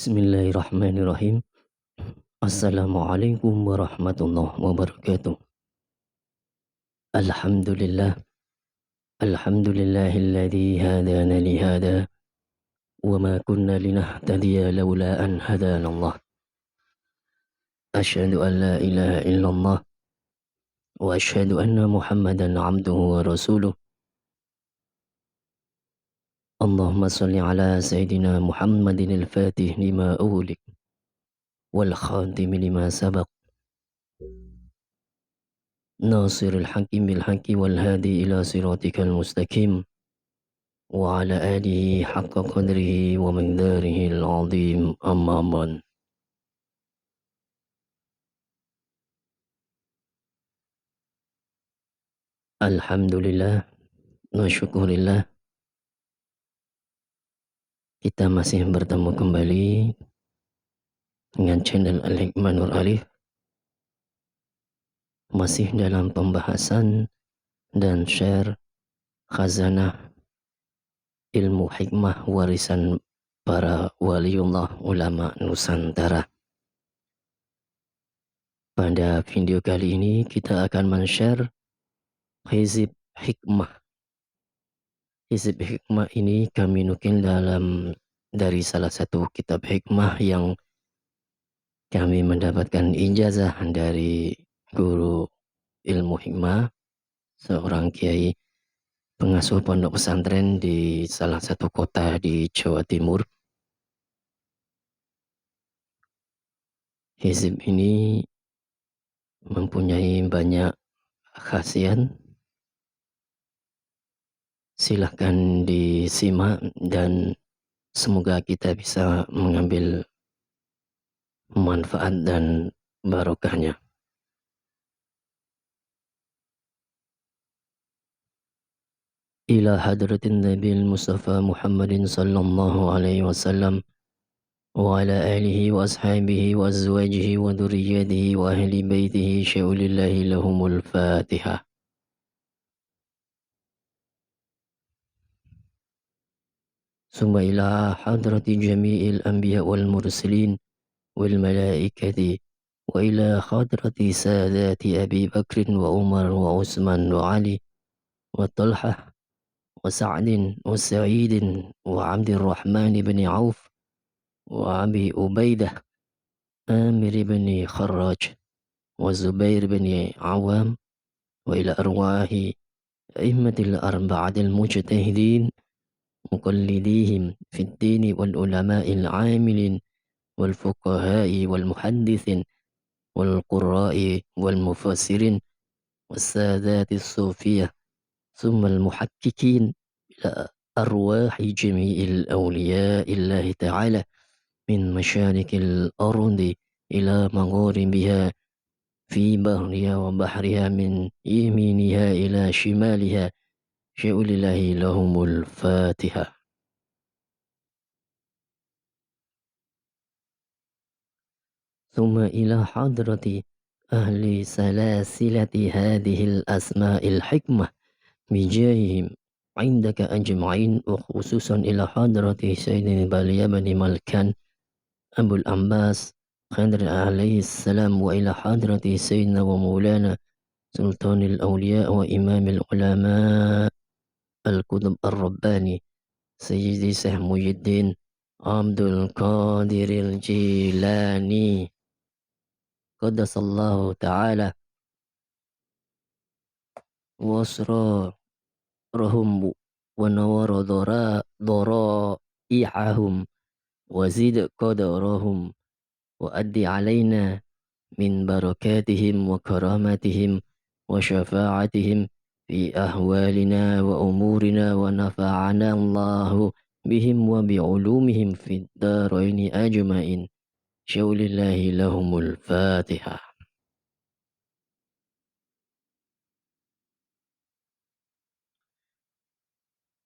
Bismillahirrahmanirrahim. Assalamualaikum warahmatullahi wabarakatuh. Alhamdulillah. Alhamdulillahilladzi hadana li hada wa ma kunna linahtadiya laula an hadanallah. Asyhadu an la ilaha illallah wa asyhadu anna Muhammadan abduhu wa rasuluh. Allahumma salli ala sayyidina Muhammadin al-fatih lima ughliq wal khatim lima sabaq. ناصر الحق بالحق والهادي إلى صراطك المستقيم وعلى آله حق قدره ومقداره العظيم أما بعد. Alhamdulillah wa syukurillah, kita masih bertemu kembali dengan channel Al-Hikmah Nur Alif, masih dalam pembahasan dan share khazanah ilmu hikmah warisan para waliullah ulama Nusantara. Pada video kali ini kita akan men-share Hizib Hikmah. Hizib Hikmah ini kami nukil dari salah satu kitab hikmah yang kami mendapatkan ijazah dari guru ilmu hikmah, seorang kiai pengasuh pondok pesantren di salah satu kota di Jawa Timur. Hizib ini mempunyai banyak khasiat. Silahkan disimak dan semoga kita bisa mengambil manfaat dan barokahnya. Ila hadratin Nabil Mustafa Muhammadin sallallahu alaihi wasallam wa ala alihi wa ashabihi wa azwajihi wa dhurriyyatihi wa ahli baitihi syaulillahi lahumul Fatihah. ثم إلى حضرة جميع الأنبياء والمرسلين والملائكة وإلى حضرة سادات أبي بكر وعمر وعثمان وعلي وطلحة وسعد وسعيد وعبد الرحمن بن عوف وأبي أبيدة آمر بن خراج والزبير بن عوام وإلى أرواح أئمة الأربعة المجتهدين مقلديهم في الدين والعلماء العاملين والفقهاء والمحدثين والقراء والمفسرين والسادات الصوفية ثم المحققين إلى أرواح جميع الأولياء الله تعالى من مشارق الأرض إلى مغاربها في بحرها وبحرها من يمينها إلى شمالها شاء لله لهم الفاتحة. ثم إلى حضرة أهل سلاسلة هذه الأسماء الحكمة بجاههم عندك أجمعين، وخصوصا إلى حضرة سيدنا بالي بن ملكان أبو العباس خضر عليه السلام، وإلى حضرة سيدنا ومولانا سلطان الأولياء وإمام العلماء القطب الرباني سيدي شيخ محي الدين عبد القادر الجيلاني قدس الله تعالى وأسرارهم ونور ضرائعهم وزد قدرهم وأدي علينا من بركاتهم وكراماتهم وشفاعتهم في أحوالنا وأمورنا، ونفعنا الله بهم وبعلومهم في الدارين أجمعين شاء لله لهم الفاتحة.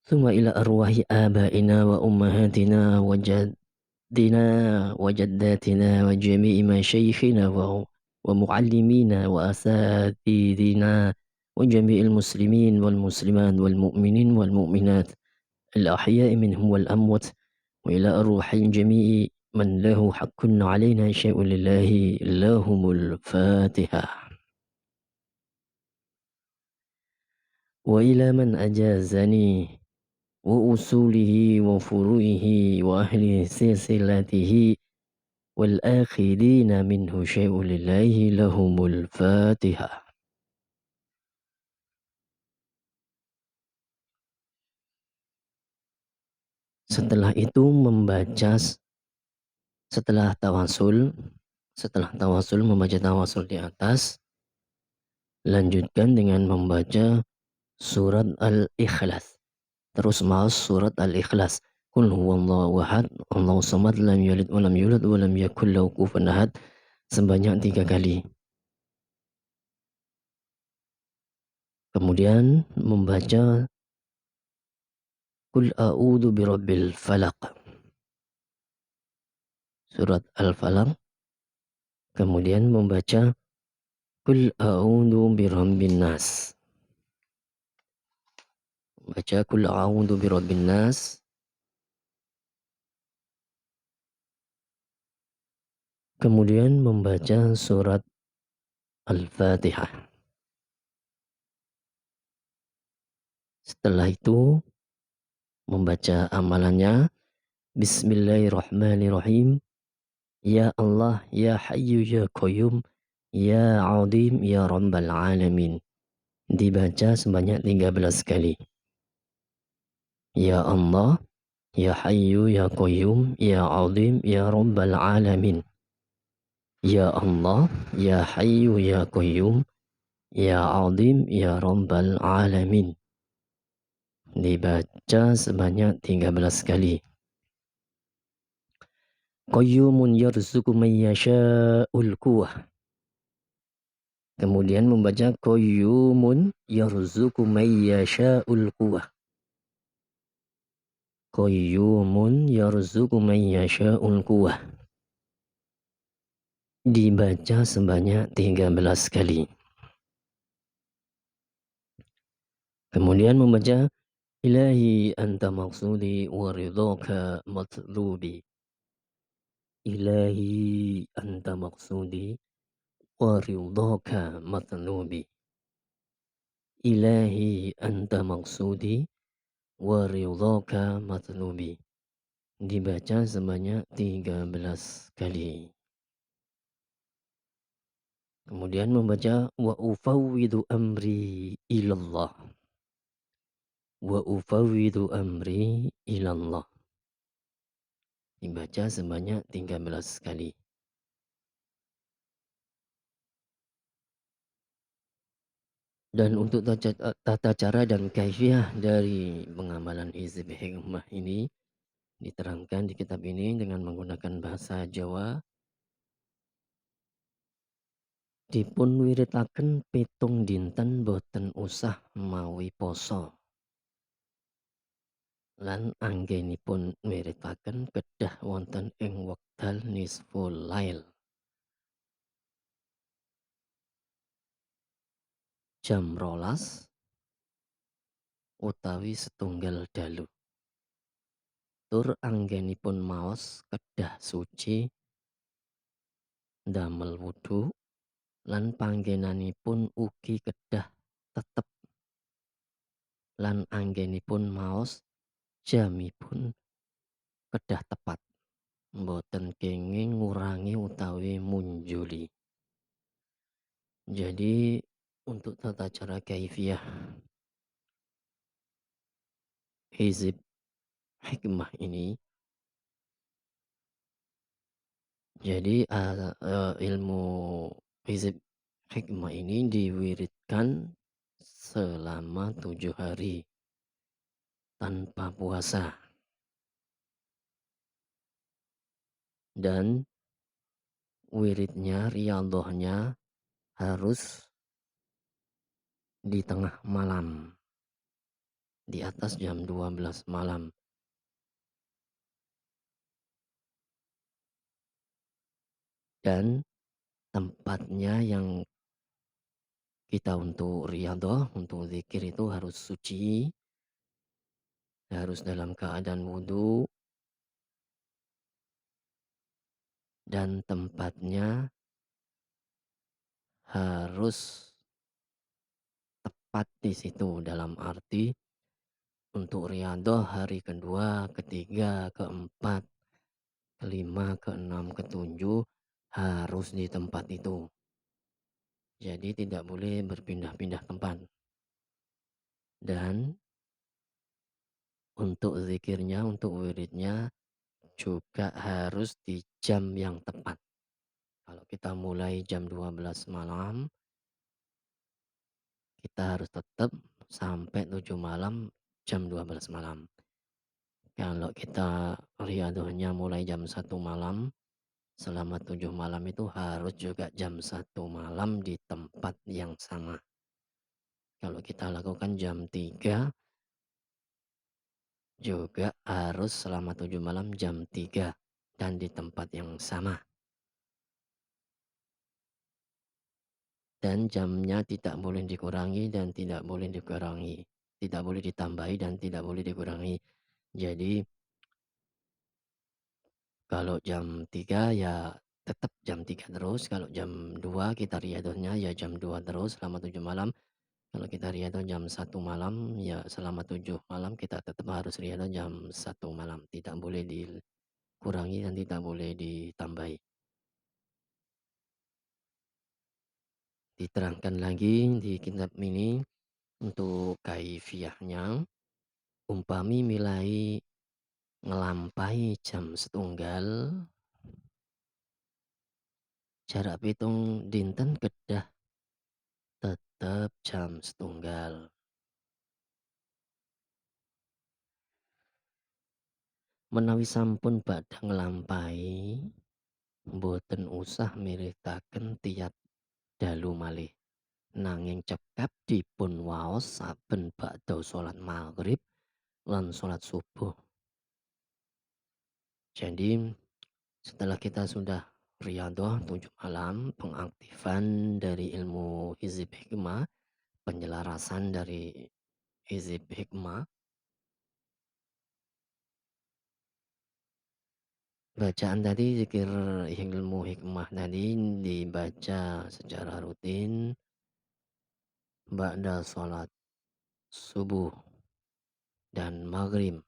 ثم إلى أرواح آبائنا وأمهاتنا وجدنا وجداتنا وجميع مشايخنا ومعلمينا وأساتذتنا وجميع المسلمين والمسلمات والمؤمنين والمؤمنات الأحياء منهم والأموات، وإلى أرواح جميع من له حق علينا شيء لله لهم الفاتحة. وإلى من أجازني وأصوله وفروعه وأهل سلسلته والآخذين منه شيء لله لهم الفاتحة. Setelah itu setelah tawasul membaca tawasul di atas, lanjutkan dengan membaca surat Al-Ikhlas. Terus mas surat Al-Ikhlas. Qul huwallahu ahad, Allahu samad, lam yalid wa lam yulad wa lam yakul lahu kufuwan ahad sebanyak 3 kali. Kemudian membaca Qul a'udzu birabbil falaq. Surat Al-Falaq. Kemudian membaca Qul a'udzu birabbin nas. Baca Qul a'udzu birabbin nas. Kemudian membaca surat Al-Fatihah. Setelah itu membaca amalannya Bismillahirrahmanirrahim. Ya Allah, Ya Hayyu Ya Qayyum, Ya Azim, Ya Rabbal Alamin. Dibaca sebanyak 13 kali. Ya Allah, Ya Hayyu Ya Qayyum, Ya Azim, Ya Rabbal Alamin. Ya Allah, Ya Hayyu Ya Qayyum, Ya Azim, Ya Rabbal Alamin. Dibaca sebanyak 13 kali. Qayyumun yarzuqu man yasha'ul quwwah. Kemudian membaca Qayyumun yarzuqu man yasha'ul quwwah. Qayyumun yarzuqu man yasha'ul quwwah. Dibaca sebanyak 13 kali. Kemudian membaca Ilahi anta maqsudi wa ridhaka matlubi. Ilahi anta maqsudi wa ridhaka matlubi. Ilahi anta maqsudi wa ridhaka matlubi. Dibaca sebanyak 13 kali. Kemudian membaca wa ufawwidu amri ilallah. Wa ufawwidu amri ilallah. Dibaca sebanyak 13 kali. Dan untuk tata cara dan kaifiah dari pengamalan hizib hikmah ini diterangkan di kitab ini dengan menggunakan bahasa Jawa. Dipun wiritaken pitung dinten boten usah mawi poso. Lan anggenipun wiritaken kedah wonten ing wekdal nisful lail. Jam 12 utawi setunggal dalu. Tur anggenipun maos kedah suci damel wudu lan panggenanipun ugi kedah tetep lan anggenipun maos jamipun kedah tepat mboten kenging ngurangi utawi munjuli. Jadi untuk tata cara kaifiah hizib hikmah ini, jadi ilmu hizib hikmah ini diwiridkan selama 7 hari tanpa puasa. Dan wiridnya, riyadhahnya harus di tengah malam. Di atas jam 12 malam. Dan tempatnya yang kita untuk riyadhah, untuk zikir itu harus suci. Harus dalam keadaan wudu. dan tempatnya harus tepat di situ, dalam arti untuk riyadhah hari kedua, ketiga, keempat, kelima, keenam, ketujuh harus di tempat itu. Jadi tidak boleh berpindah-pindah tempat. Dan untuk zikirnya, untuk wiridnya juga harus di jam yang tepat. Kalau kita mulai jam 12 malam, kita harus tetap sampai 7 malam, jam 12 malam. Kalau kita riyadhahnya mulai jam 1 malam, selama 7 malam itu harus juga jam 1 malam di tempat yang sama. Kalau kita lakukan jam 3, juga harus selama 7 malam jam 3 dan di tempat yang sama. Dan jamnya tidak boleh dikurangi dan tidak boleh dikurangi. Tidak boleh ditambahi dan tidak boleh dikurangi. Jadi kalau jam 3 ya tetap jam 3 terus. Kalau jam 2 kita riyadhahnya ya jam 2 terus selama 7 malam. Kalau kita riyadhah jam 1 malam ya selama 7 malam kita tetap harus riyadhah jam 1 malam. Tidak boleh dikurangi dan tidak boleh ditambahi. Diterangkan lagi di kitab ini untuk kaifiyahnya. Umpami milai ngelampai jam 1 jarak pitung dinten kedah tetep jam 1. Menawi sampun badhe nglampahi mboten usah miritaken tiap dalu malih, nanging cekap dipun waos saben badha salat maghrib lan salat subuh. Jadi setelah kita sudah riyadhah 7 malam, pengaktifan dari ilmu hizib hikmah, penyelarasan dari hizib hikmah, bacaan tadi zikir ilmu hikmah tadi dibaca secara rutin ba'da sholat subuh dan maghrib.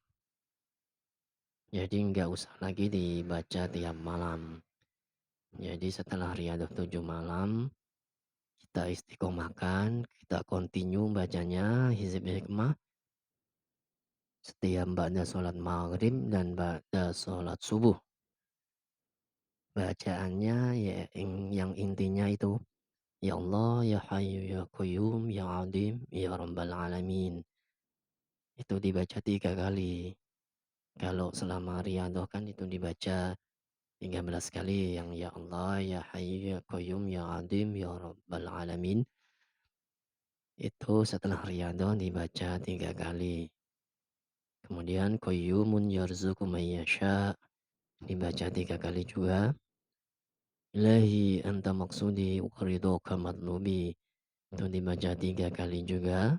Jadi nggak usah lagi dibaca tiap malam. Jadi setelah riyadhah 7 malam, kita istiqomahkan, kita continue bacanya hizib hikmah setiap ba'da sholat maghrib dan ba'da sholat subuh. Bacaannya ya yang intinya itu, Ya Allah, Ya Hayyu, Ya Qayyum, Ya Adim, Ya Rabbal Alamin. Itu dibaca 3 kali. Kalau selama riyadhah kan itu dibaca 13 kali. Yang Ya Allah, Ya Hayyu, Ya Qayyum, Ya Adim, Ya Rabbal Alamin. Itu setelah riyadhah dibaca 3 kali. Kemudian Qayyumun yarzuqu man yasha dibaca 3 kali juga. Ilahi anta maksudi wa ridhoka matlubi. Itu dibaca 3 kali juga.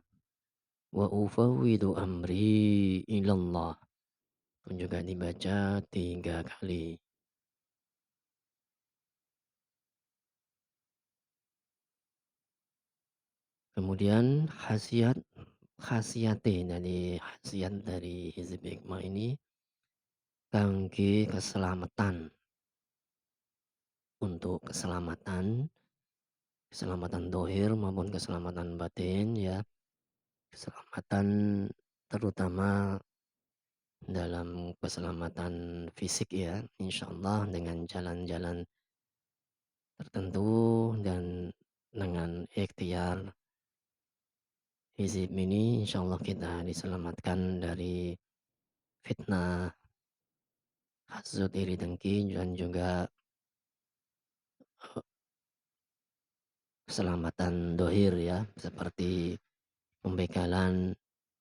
Wa ufawwidu amri ilallah. Itu juga dibaca 3 kali. Kemudian khasiat dari hizib hikmah ini kangge keselamatan, untuk keselamatan dohir maupun keselamatan batin ya, keselamatan terutama dalam keselamatan fisik ya, insya Allah dengan jalan-jalan tertentu dan dengan ikhtiar hizib ini insya Allah kita diselamatkan dari fitnah, hasud, iri dengki dan juga keselamatan dohir ya, seperti pembegalan,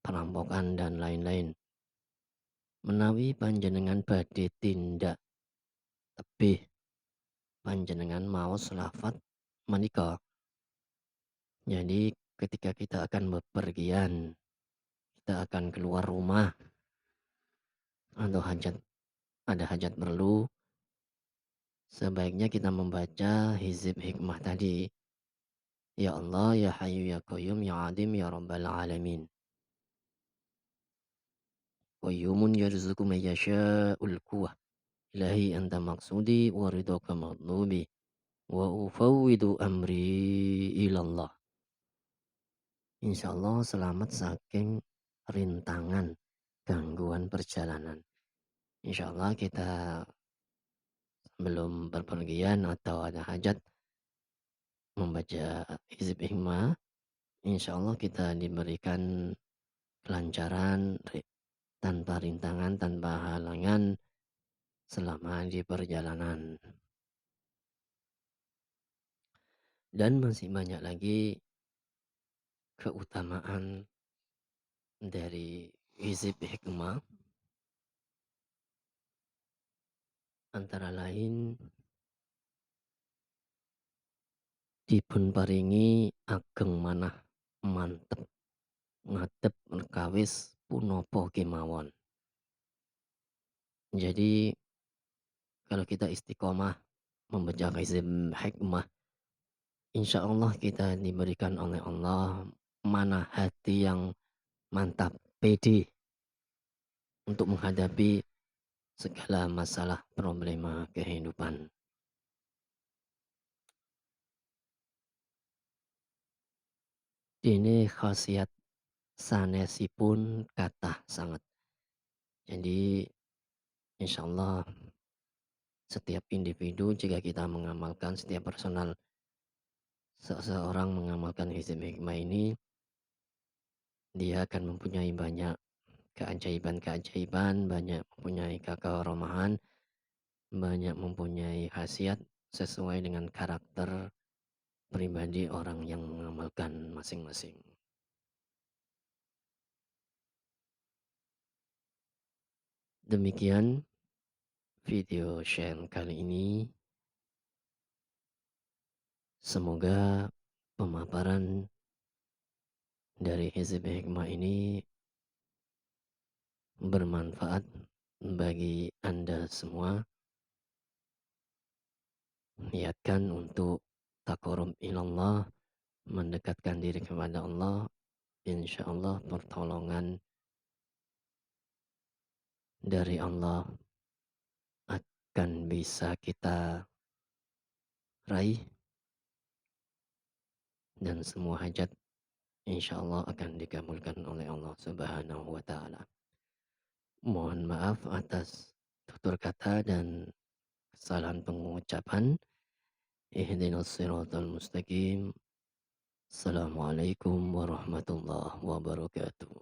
perampokan dan lain-lain. Menawi panjenengan badhe tindak tebih, panjenengan maos lafat menika. Jadi ketika kita akan bepergian, kita akan keluar rumah atau ada hajat perlu, sebaiknya kita membaca hizib hikmah tadi. Ya Allah, ya Hayyu ya Qayyum, ya Adim, ya Rabbal Alamin. Qayyumun yarzuqu man yasha'ul quwwah. Ilahi anta maqsudi wa ridhaka matlubi. Wa ufawwidu amri ilallah. Insyaallah selamat saking rintangan gangguan perjalanan. Insyaallah kita belum berpergian atau ada hajat membaca hizib hikmah, insyaallah kita diberikan kelancaran tanpa rintangan, tanpa halangan selama di perjalanan. Dan masih banyak lagi keutamaan dari hizib hikmah, antara lain dipunparingi ageng manah mantep ngadep kawis punapa kemawon. Jadi kalau kita istiqomah membaca hizib hikmah, insya Allah kita diberikan oleh Allah mana hati yang mantap, pede untuk menghadapi segala masalah problema kehidupan. Ini khasiat sanesipun kathah sangat. Jadi insya Allah setiap individu jika kita mengamalkan, setiap personal seseorang mengamalkan hizib hikmah ini, dia akan mempunyai banyak keajaiban-keajaiban, banyak mempunyai kekaromahan, banyak mempunyai khasiat sesuai dengan karakter pribadi orang yang mengamalkan masing-masing. Demikian video share kali ini. Semoga pemaparan dari hizib hikmah ini bermanfaat bagi Anda semua. Niatkan untuk taqarrub ilallah, mendekatkan diri kepada Allah. Insya Allah pertolongan dari Allah akan bisa kita raih, dan semua hajat insya Allah akan dikabulkan oleh Allah Subhanahu wa Ta'ala. Mohon maaf atas tutur kata dan kesalahan pengucapan. Ihdinas siratal mustaqim. Assalamualaikum warahmatullahi wabarakatuh.